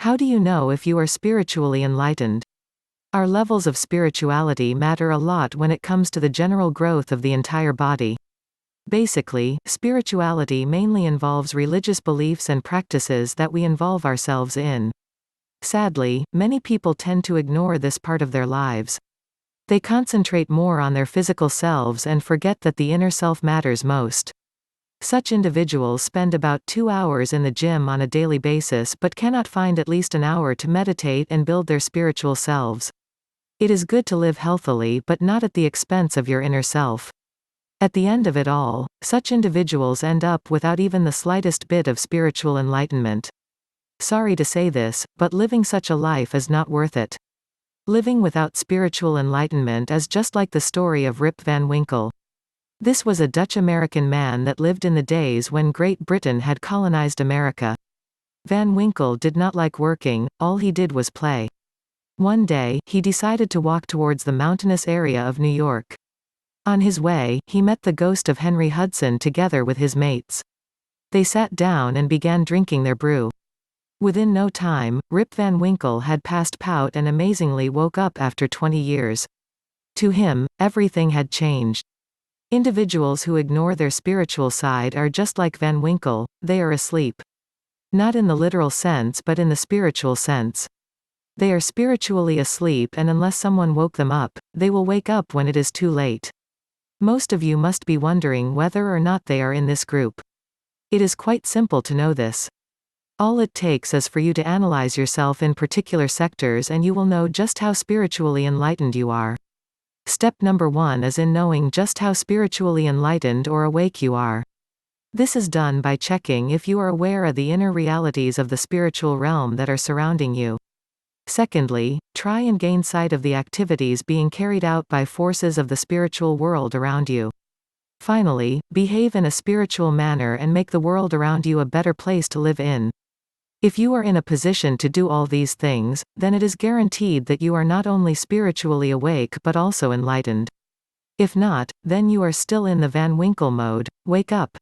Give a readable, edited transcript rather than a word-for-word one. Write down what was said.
How do you know if you are spiritually enlightened? Our levels of spirituality matter a lot when it comes to the general growth of the entire body. Basically, spirituality mainly involves religious beliefs and practices that we involve ourselves in. Sadly, many people tend to ignore this part of their lives. They concentrate more on their physical selves and forget that the inner self matters most. Such individuals spend about 2 hours in the gym on a daily basis but cannot find at least an hour to meditate and build their spiritual selves. It is good to live healthily but not at the expense of your inner self. At the end of it all, such individuals end up without even the slightest bit of spiritual enlightenment. Sorry to say this, but living such a life is not worth it. Living without spiritual enlightenment is just like the story of Rip Van Winkle. This was a Dutch-American man that lived in the days when Great Britain had colonized America. Van Winkle did not like working, all he did was play. One day, he decided to walk towards the mountainous area of New York. On his way, he met the ghost of Henry Hudson together with his mates. They sat down and began drinking their brew. Within no time, Rip Van Winkle had passed out and amazingly woke up after 20 years. To him, everything had changed. Individuals who ignore their spiritual side are just like Van Winkle, they are asleep. Not in the literal sense but in the spiritual sense. They are spiritually asleep, and unless someone woke them up, they will wake up when it is too late. Most of you must be wondering whether or not they are in this group. It is quite simple to know this. All it takes is for you to analyze yourself in particular sectors and you will know just how spiritually enlightened you are. Step number 1 is in knowing just how spiritually enlightened or awake you are. This is done by checking if you are aware of the inner realities of the spiritual realm that are surrounding you. Secondly, try and gain sight of the activities being carried out by forces of the spiritual world around you. Finally, behave in a spiritual manner and make the world around you a better place to live in. If you are in a position to do all these things, then it is guaranteed that you are not only spiritually awake but also enlightened. If not, then you are still in the Van Winkle mode. Wake up.